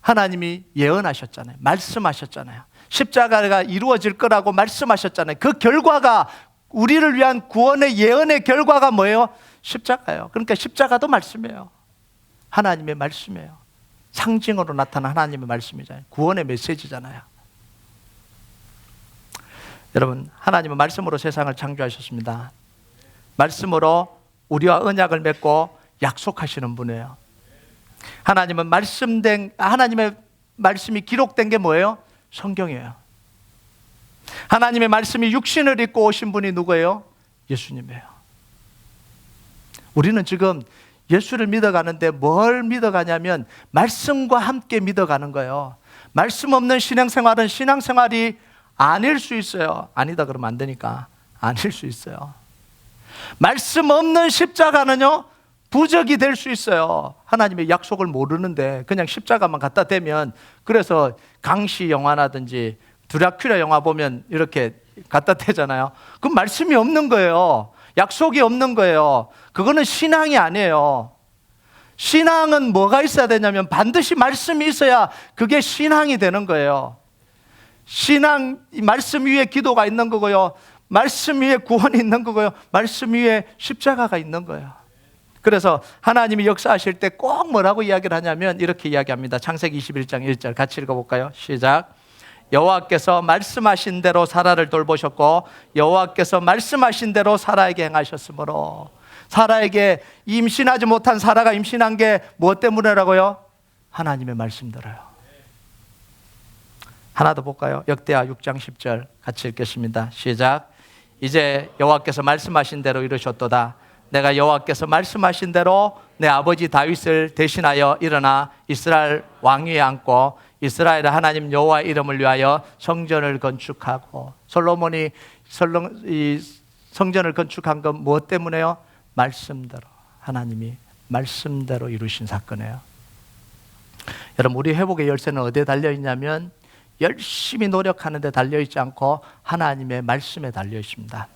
하나님이 예언하셨잖아요. 말씀하셨잖아요. 십자가가 이루어질 거라고 말씀하셨잖아요. 그 결과가 우리를 위한 구원의 예언의 결과가 뭐예요? 십자가예요. 그러니까 십자가도 말씀이에요. 하나님의 말씀이에요. 상징으로 나타난 하나님의 말씀이잖아요. 구원의 메시지잖아요. 여러분, 하나님은 말씀으로 세상을 창조하셨습니다. 말씀으로 우리와 언약을 맺고 약속하시는 분이에요. 하나님은 하나님의 말씀이 기록된 게 뭐예요? 성경이에요. 하나님의 말씀이 육신을 입고 오신 분이 누구예요? 예수님이에요. 우리는 지금 예수를 믿어가는데 뭘 믿어가냐면 말씀과 함께 믿어가는 거예요. 말씀 없는 신앙생활은 신앙생활이 아닐 수 있어요. 아니다 그러면 안 되니까 아닐 수 있어요. 말씀 없는 십자가는요, 부적이 될 수 있어요. 하나님의 약속을 모르는데 그냥 십자가만 갖다 대면, 그래서 강시 영화라든지 드라큘라 영화 보면 이렇게 갖다 대잖아요. 그건 말씀이 없는 거예요. 약속이 없는 거예요. 그거는 신앙이 아니에요. 신앙은 뭐가 있어야 되냐면 반드시 말씀이 있어야 그게 신앙이 되는 거예요. 신앙, 말씀 위에 기도가 있는 거고요. 말씀 위에 구원이 있는 거고요. 말씀 위에 십자가가 있는 거예요. 그래서 하나님이 역사하실 때 꼭 뭐라고 이야기를 하냐면 이렇게 이야기합니다. 창세기 21장 1절 같이 읽어볼까요? 시작. 여호와께서 말씀하신 대로 사라를 돌보셨고 여호와께서 말씀하신 대로 사라에게 행하셨으므로. 사라에게 임신하지 못한 사라가 임신한 게 무엇 때문이라고요? 하나님의 말씀대로요. 하나 더 볼까요? 역대하 6장 10절 같이 읽겠습니다. 시작. 이제 여호와께서 말씀하신 대로 이루셨도다. 내가 여호와께서 말씀하신 대로 내 아버지 다윗을 대신하여 일어나 이스라엘 왕위에 앉고 이스라엘의 하나님 여호와의 이름을 위하여 성전을 건축하고. 솔로몬이 이 성전을 건축한 건 무엇 때문에요? 말씀대로. 하나님이 말씀대로 이루신 사건이에요. 여러분, 우리 회복의 열쇠는 어디에 달려 있냐면 열심히 노력하는 데 달려있지 않고 하나님의 말씀에 달려있습니다.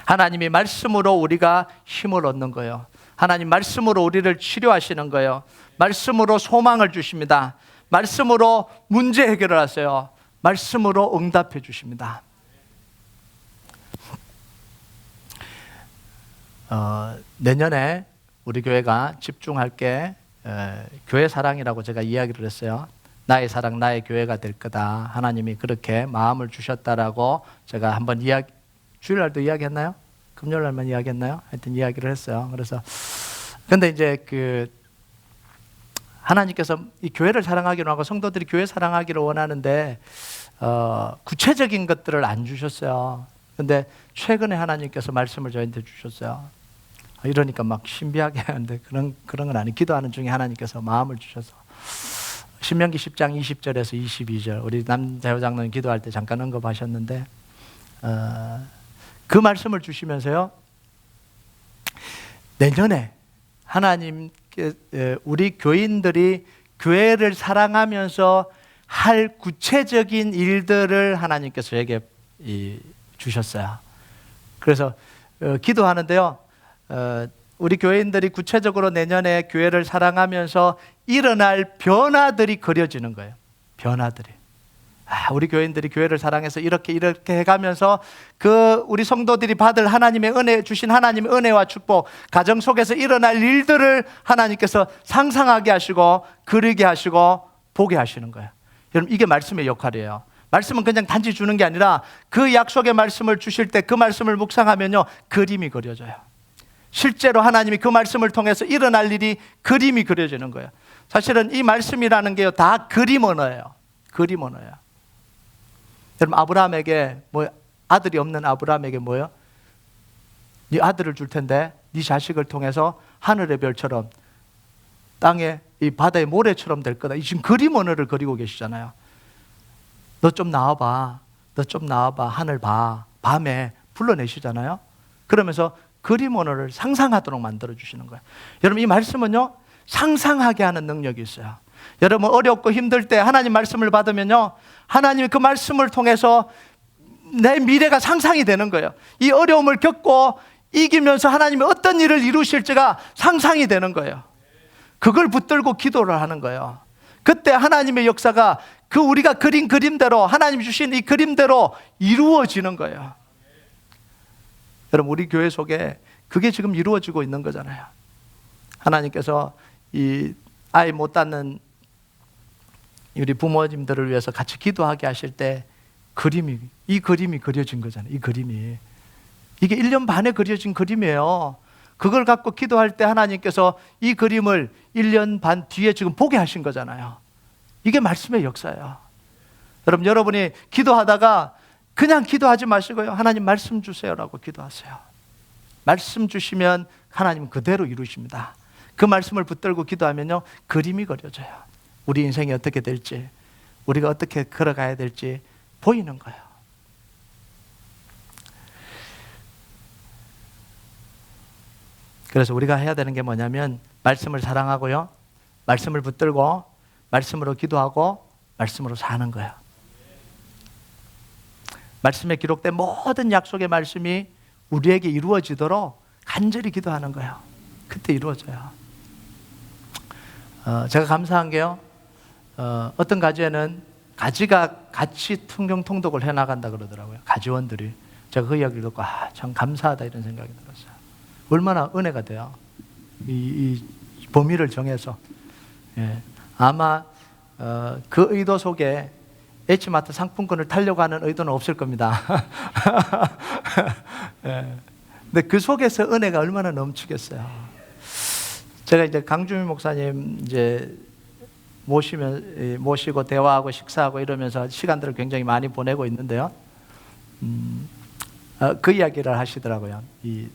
하나님이 말씀으로 우리가 힘을 얻는 거예요. 하나님 말씀으로 우리를 치료하시는 거예요. 말씀으로 소망을 주십니다. 말씀으로 문제 해결을 하세요. 말씀으로 응답해 주십니다. 내년에 우리 교회가 집중할 게 교회 사랑이라고 제가 이야기를 했어요. 나의 사랑, 나의 교회가 될 거다. 하나님이 그렇게 마음을 주셨다라고 제가 한번 주일날도 이야기했나요? 금요일날만 이야기했나요? 하여튼 이야기를 했어요. 그래서 근데 이제 하나님께서 이 교회를 사랑하기로 하고 성도들이 교회 사랑하기를 원하는데 구체적인 것들을 안 주셨어요. 근데 최근에 하나님께서 말씀을 저희한테 주셨어요. 이러니까 막 신비하게 하는데 그런 건 아니에요. 기도하는 중에 하나님께서 마음을 주셔서 신명기 10장 20절에서 22절 우리 남자여 장로님 기도할 때 잠깐 언급하셨는데 그 말씀을 주시면서요, 내년에 하나님께 우리 교인들이 교회를 사랑하면서 할 구체적인 일들을 하나님께서 저에게 주셨어요. 그래서 기도하는데요, 우리 교인들이 구체적으로 내년에 교회를 사랑하면서 일어날 변화들이 그려지는 거예요. 변화들이. 우리 교인들이 교회를 사랑해서 이렇게 해가면서 우리 성도들이 받을 하나님의 은혜, 주신 하나님의 은혜와 축복, 가정 속에서 일어날 일들을 하나님께서 상상하게 하시고 그리게 하시고 보게 하시는 거예요. 여러분, 이게 말씀의 역할이에요. 말씀은 그냥 단지 주는 게 아니라 그 약속의 말씀을 주실 때 그 말씀을 묵상하면요, 그림이 그려져요. 실제로 하나님이 그 말씀을 통해서 일어날 일이 그림이 그려지는 거예요. 사실은 이 말씀이라는 게요, 다 그림 언어예요. 그림 언어예요. 여러분, 아브라함에게 아들이 없는 아브라함에게 뭐예요? 네 아들을 줄 텐데 네 자식을 통해서 하늘의 별처럼 땅에 이 바다의 모래처럼 될 거다. 이 지금 그림 언어를 그리고 계시잖아요. 너 좀 나와봐. 너 좀 나와봐. 하늘 봐. 밤에 불러내시잖아요. 그러면서 그림 언어를 상상하도록 만들어 주시는 거예요. 여러분, 이 말씀은요, 상상하게 하는 능력이 있어요. 여러분, 어렵고 힘들 때 하나님 말씀을 받으면요, 하나님이 그 말씀을 통해서 내 미래가 상상이 되는 거예요. 이 어려움을 겪고 이기면서 하나님이 어떤 일을 이루실지가 상상이 되는 거예요. 그걸 붙들고 기도를 하는 거예요. 그때 하나님의 역사가 우리가 그린 그림대로, 하나님이 주신 이 그림대로 이루어지는 거예요. 여러분, 우리 교회 속에 그게 지금 이루어지고 있는 거잖아요. 하나님께서 이 아이 못 낳는 우리 부모님들을 위해서 같이 기도하게 하실 때 이 그림이 그려진 거잖아요. 이 그림이. 이게 1년 반에 그려진 그림이에요. 그걸 갖고 기도할 때 하나님께서 이 그림을 1년 반 뒤에 지금 보게 하신 거잖아요. 이게 말씀의 역사예요. 여러분, 여러분이 기도하다가 그냥 기도하지 마시고요, 하나님 말씀 주세요라고 기도하세요. 말씀 주시면 하나님은 그대로 이루십니다. 그 말씀을 붙들고 기도하면요, 그림이 그려져요. 우리 인생이 어떻게 될지, 우리가 어떻게 걸어가야 될지 보이는 거예요. 그래서 우리가 해야 되는 게 뭐냐면 말씀을 사랑하고요, 말씀을 붙들고 말씀으로 기도하고 말씀으로 사는 거예요. 말씀에 기록된 모든 약속의 말씀이 우리에게 이루어지도록 간절히 기도하는 거예요. 그때 이루어져요. 제가 감사한 게요, 어떤 가지에는 가지가 같이 통독을 해나간다 그러더라고요. 가지원들이. 제가 그 이야기를 듣고 참 감사하다 이런 생각이 들었어요. 얼마나 은혜가 돼요. 이 범위를 정해서. 예. 아마 그 의도 속에 H마트 상품권을 타려고 하는 의도는 없을 겁니다. 예. 근데 그 속에서 은혜가 얼마나 넘치겠어요. 제가 이제 강주민 목사님 이제 모시고 대화하고 식사하고 이러면서 시간들을 굉장히 많이 보내고 있는데요. 그 이야기를 하시더라고요. 이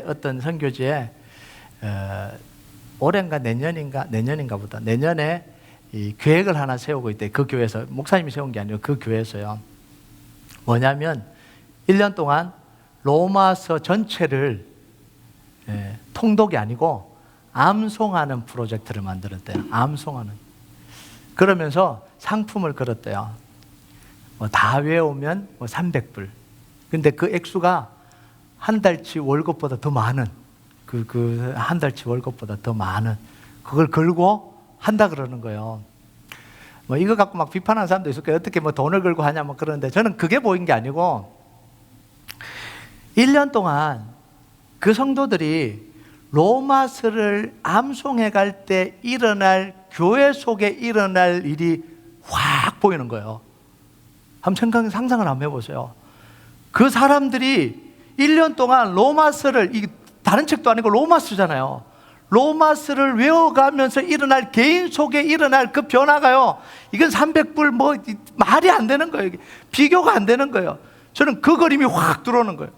어떤 선교지에 올해인가 내년인가 보다. 내년에 이 계획을 하나 세우고 있대. 그 교회에서. 목사님이 세운 게 아니고 그 교회에서요. 뭐냐면 1년 동안 로마서 전체를 통독이 아니고 암송하는 프로젝트를 만들었대요. 암송하는. 그러면서 상품을 걸었대요. 뭐 다 외우면 뭐 300불. 근데 그 액수가 한 달치 월급보다 더 많은, 한 달치 월급보다 더 많은 그걸 걸고 한다 그러는 거예요. 뭐 이거 갖고 막 비판하는 사람도 있을 거예요. 어떻게 뭐 돈을 걸고 하냐 뭐 그러는데, 저는 그게 보인 게 아니고 1년 동안 그 성도들이 로마서를 암송해 갈 때 일어날, 교회 속에 일어날 일이 확 보이는 거예요. 한번 상상을 한번 해보세요. 그 사람들이 1년 동안 로마서를, 이 다른 책도 아니고 로마서잖아요. 로마서를 외워가면서 일어날, 개인 속에 일어날 그 변화가요, 이건 300불 뭐 말이 안 되는 거예요. 비교가 안 되는 거예요. 저는 그 그림이 확 들어오는 거예요.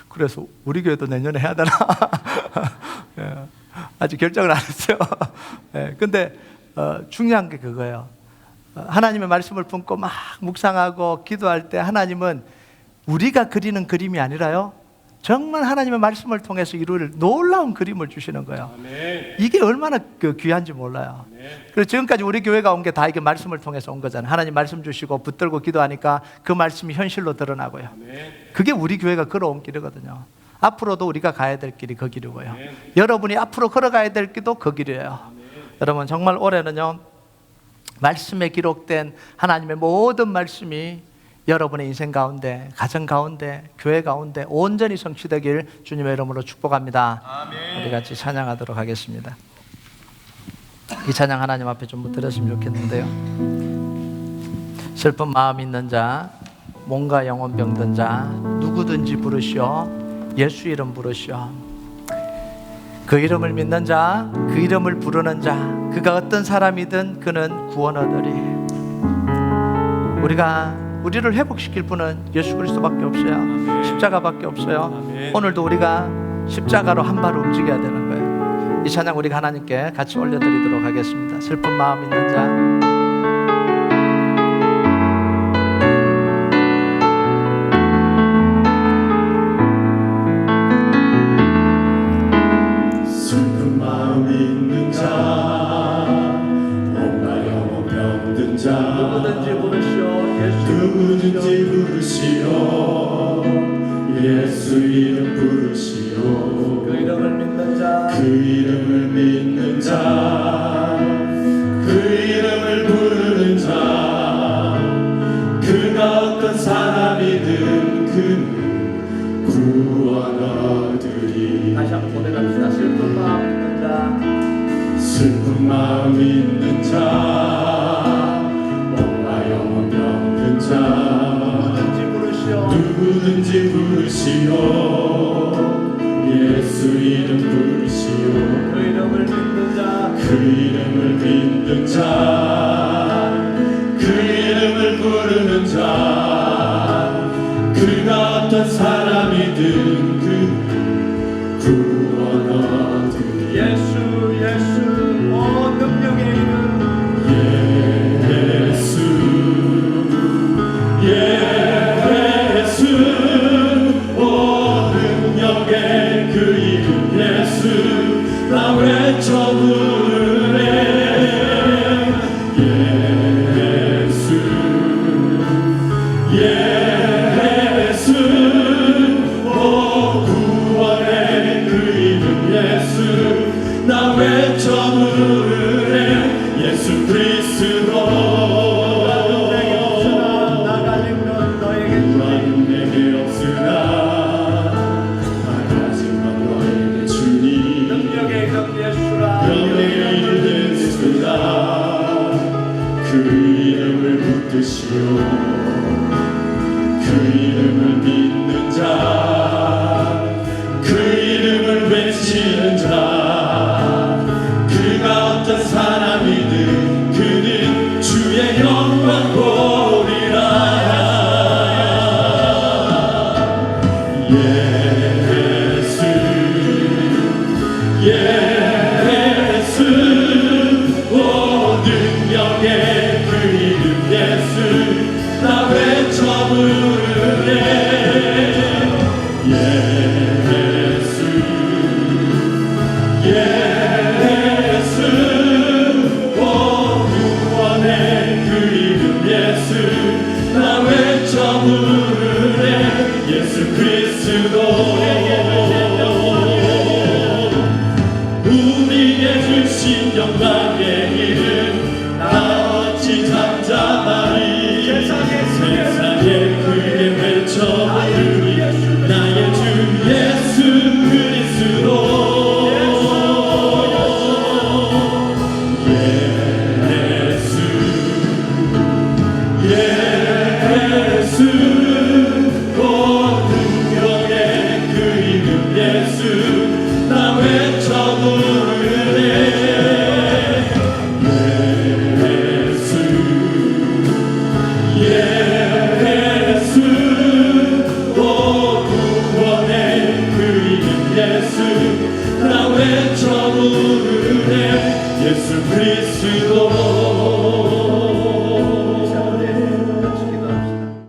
그래서 우리 교회도 내년에 해야 되나? 예, 아직 결정을 안 했어요. 예, 근데 중요한 게 그거예요. 하나님의 말씀을 품고 막 묵상하고 기도할 때 하나님은 우리가 그리는 그림이 아니라요, 정말 하나님의 말씀을 통해서 이룰 놀라운 그림을 주시는 거예요. 아멘. 이게 얼마나 귀한지 몰라요. 아멘. 그래서 지금까지 우리 교회가 온 게 다 이게 말씀을 통해서 온 거잖아요. 하나님 말씀 주시고 붙들고 기도하니까 그 말씀이 현실로 드러나고요. 아멘. 그게 우리 교회가 걸어온 길이거든요. 앞으로도 우리가 가야 될 길이 그 길이고요. 아멘. 여러분이 앞으로 걸어가야 될 길도 그 길이에요. 아멘. 여러분 정말 올해는요, 말씀에 기록된 하나님의 모든 말씀이 여러분의 인생 가운데, 가정 가운데, 교회 가운데 온전히 성취되길 주님의 이름으로 축복합니다. 아멘. 우리 같이 찬양하도록 하겠습니다. 이 찬양 하나님 앞에 좀 드렸으면 좋겠는데요. 슬픈 마음 있는 자, 몸과 영혼 병든 자, 누구든지 부르시오. 예수 이름 부르시오. 그 이름을 믿는 자, 그 이름을 부르는 자, 그가 어떤 사람이든 그는 구원 얻으리. 우리를 회복시킬 분은 예수 그리스도밖에 없어요. 아멘. 십자가밖에 없어요. 아멘. 오늘도 우리가 십자가로 한 발을 움직여야 되는 거예요. 이 찬양 우리가 하나님께 같이 올려드리도록 하겠습니다. 슬픈 마음 있는 자, 누구든지 부르시오. 예수 이름 부르시오. 그 이름을 믿는 자, 그 이름을 믿는 자, 그 이름을 부르는 자, 그가 어떤 사람이든 그는 구원 얻으리. 다시 한번 고백합시다. 슬픈 마음 있는 자, 슬픈 마음 있는 자, 영혼 병든 자, 누구든지 부르시오. 예수 이름 부르시오. 그 이름을 믿는 자, 그 이름을 믿는 자, 그 이름을 부르는 자, 그가 어떤 사람이든 그 구원 얻으리. 예수 온 능력의 이름, 예수 오 능력의 그 이름 예수, 나 외쳐 부르네. 예수 오 그리스도